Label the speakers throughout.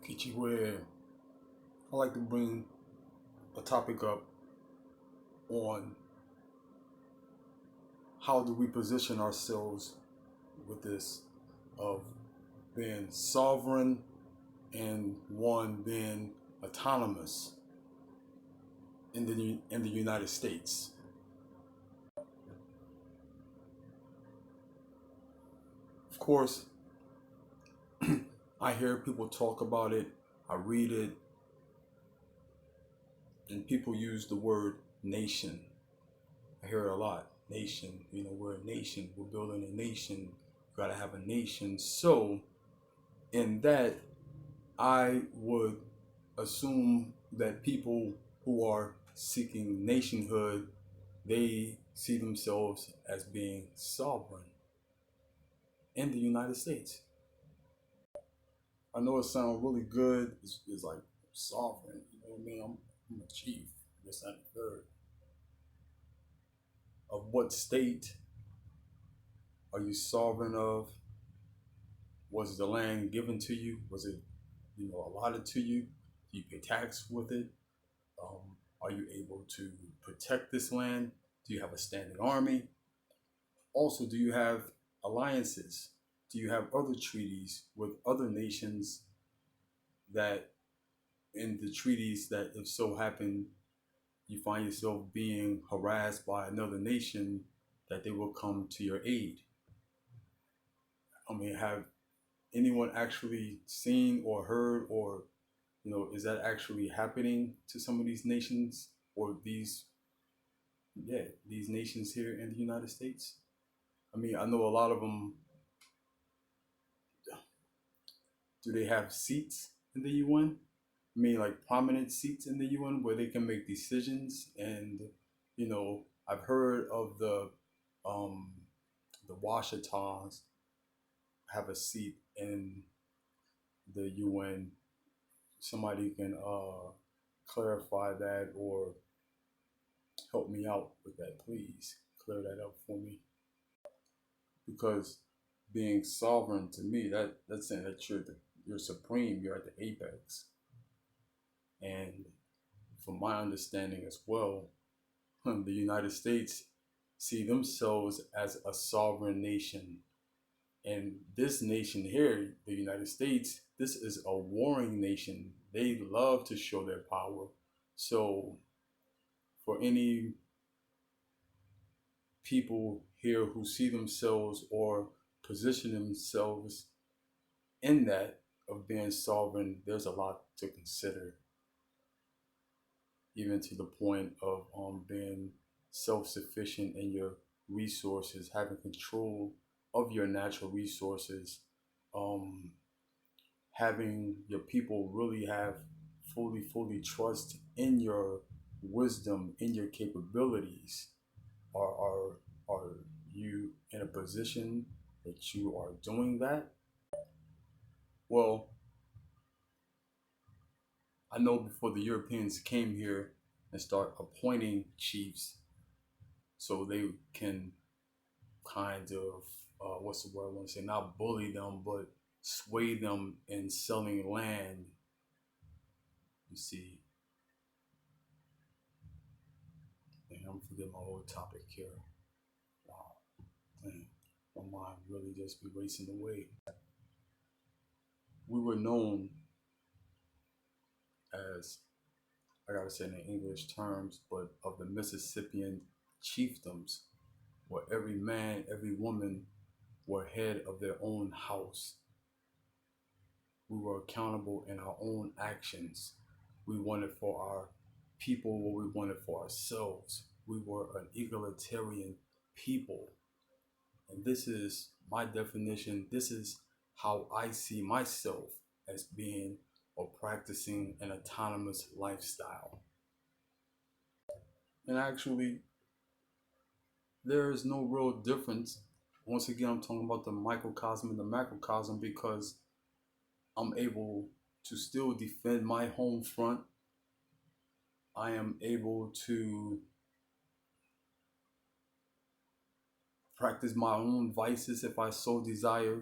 Speaker 1: Kichi, where I like to bring a topic up on how do we position ourselves with this of being sovereign and one being autonomous in the United States. Of course, I hear people talk about it, I read it, and people use the word nation. I hear it a lot. Nation, we're a nation. We're building a nation. We gotta have a nation. So, in that, I would assume that people who are seeking nationhood, they see themselves as being sovereign in the United States. I know it sounds really good. It's like sovereign. You know what I mean? I'm a chief. This and the third. Of what state are you sovereign of? Was the land given to you? Was it, allotted to you? Do you pay tax with it? Are you able to protect this land? Do you have a standing army? Also, do you have alliances? Do you have other treaties with other nations that, in the treaties that if so happen, you find yourself being harassed by another nation, that they will come to your aid? I mean, have anyone actually seen or heard, or is that actually happening to some of these nations, or these nations here in the United States? I mean, I know a lot of them. Do they have seats in the UN? I mean, like prominent seats in the UN where they can make decisions. And I've heard of um, the Washingtons have a seat in the UN. Somebody can clarify that or help me out with that, please. Clear that up for me. Because being sovereign to me, that's saying that you're supreme, you're at the apex. And from my understanding as well, the United States see themselves as a sovereign nation. And this nation here, the United States, this is a warring nation. They love to show their power. So for any people here who see themselves or position themselves in that of being sovereign, there's a lot to consider, even to the point of being self-sufficient in your resources, having control of your natural resources, um, having your people really have fully trust in your wisdom, in your capabilities. Are you in a position that you are doing that? Well, I know before the Europeans came here and start appointing chiefs, so they can kind of what's the word I want to say? Not bully them, but sway them in selling land. You see, and I'm forgetting my whole topic here. Wow, dang, my mind really just be racing away. We were known as, I gotta say it in English terms, but of the Mississippian chiefdoms, where every man, every woman were head of their own house. We were accountable in our own actions. We wanted for our people what we wanted for ourselves. We were an egalitarian people. And this is my definition. This is how I see myself as being or practicing an autonomous lifestyle. And actually, there is no real difference. Once again, I'm talking about the microcosm and the macrocosm because I'm able to still defend my home front. I am able to practice my own vices if I so desire.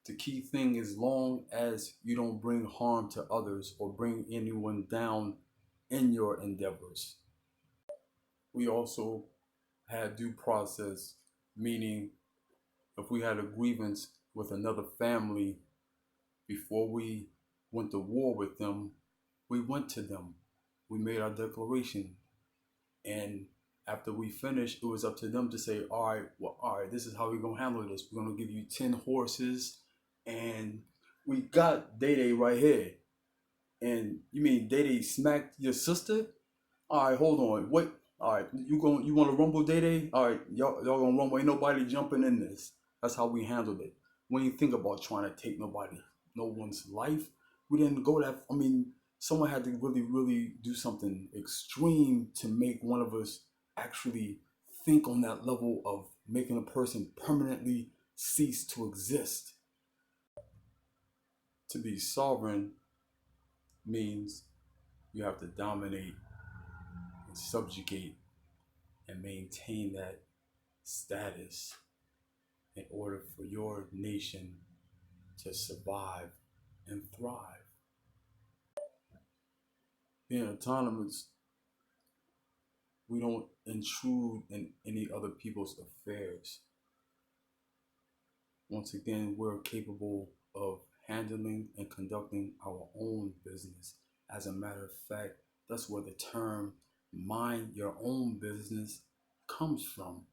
Speaker 1: The key thing is long as you don't bring harm to others or bring anyone down in your endeavors. We also had due process, meaning if we had a grievance with another family before we went to war with them, we went to them. We made our declaration. And after we finished, it was up to them to say, all right, this is how we're going to handle this. We're going to give you 10 horses. And we got Day Day right here. And you mean Day Day smacked your sister? All right, hold on. Wait. All right, you want to rumble, Day Day? All right, y'all gonna rumble. Ain't nobody jumping in this. That's how we handled it. We didn't think about trying to take no one's life. We didn't go that. I mean, someone had to really, really do something extreme to make one of us actually think on that level of making a person permanently cease to exist. To be sovereign means you have to dominate and subjugate and maintain that status in order for your nation to survive and thrive. Being autonomous, we don't intrude in any other people's affairs. Once again, we're capable of handling and conducting our own business. As a matter of fact, that's where the term mind your own business comes from.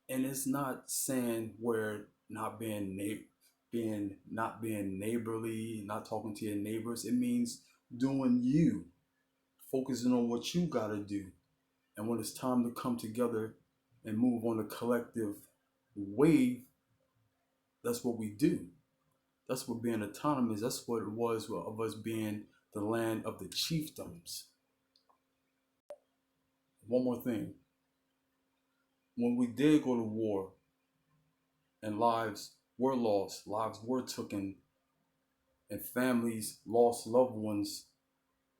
Speaker 1: And it's not saying we're not being neighborly, not talking to your neighbors. It means doing you, focusing on what you gotta do. And when it's time to come together and move on a collective wave, that's what we do. That's what being autonomous. That's what it was of us being the land of the chiefdoms. One more thing. When we did go to war and lives were lost, lives were taken, and families lost loved ones,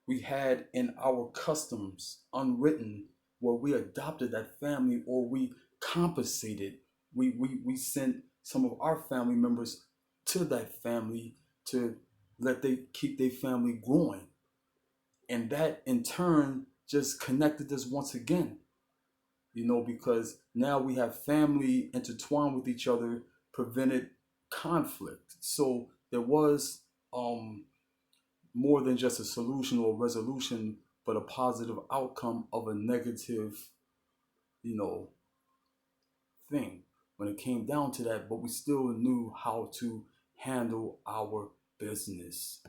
Speaker 1: we had in our customs unwritten where we adopted that family or we compensated. We sent some of our family members to that family to let they keep their family growing. And that in turn just connected us once again, because now we have family intertwined with each other, prevented conflict. So there was more than just a solution or resolution, but a positive outcome of a negative, you know, thing when it came down to that. But we still knew how to handle our business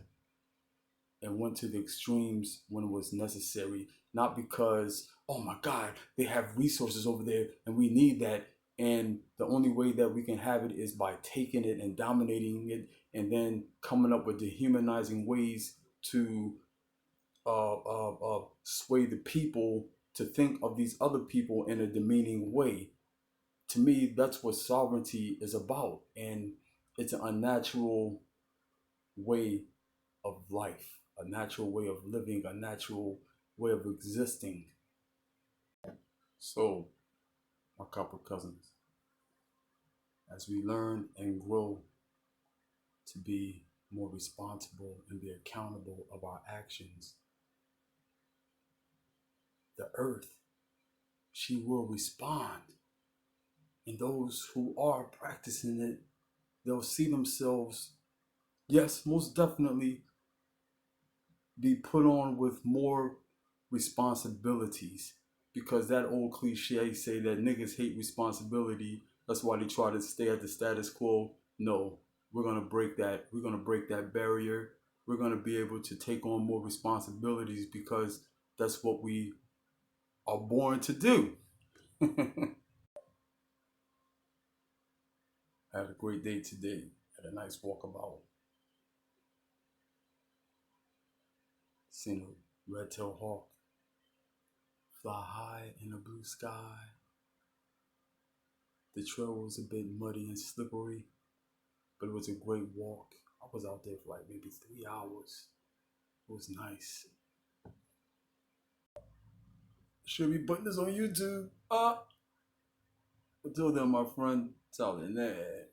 Speaker 1: and went to the extremes when it was necessary. Not because, oh my God, they have resources over there and we need that. And the only way that we can have it is by taking it and dominating it and then coming up with dehumanizing ways to sway the people to think of these other people in a demeaning way. To me, that's what sovereignty is about. And it's an unnatural way of life, a natural way of living, a natural way of existing. So, my copper cousins, as we learn and grow to be more responsible and be accountable of our actions, the earth, she will respond. And those who are practicing it, they'll see themselves, yes, most definitely, be put on with more responsibilities. Because that old cliche say that niggas hate responsibility. That's why they try to stay at the status quo. No, we're gonna break that. We're gonna break that barrier. We're gonna be able to take on more responsibilities because that's what we are born to do. I had a great day today. Had a nice walkabout. Seen a red-tailed hawk fly high in the blue sky. The trail was a bit muddy and slippery, but it was a great walk. I was out there for like maybe 3 hours. It was nice. Should be putting this on YouTube. Until then, my friend, tell it there.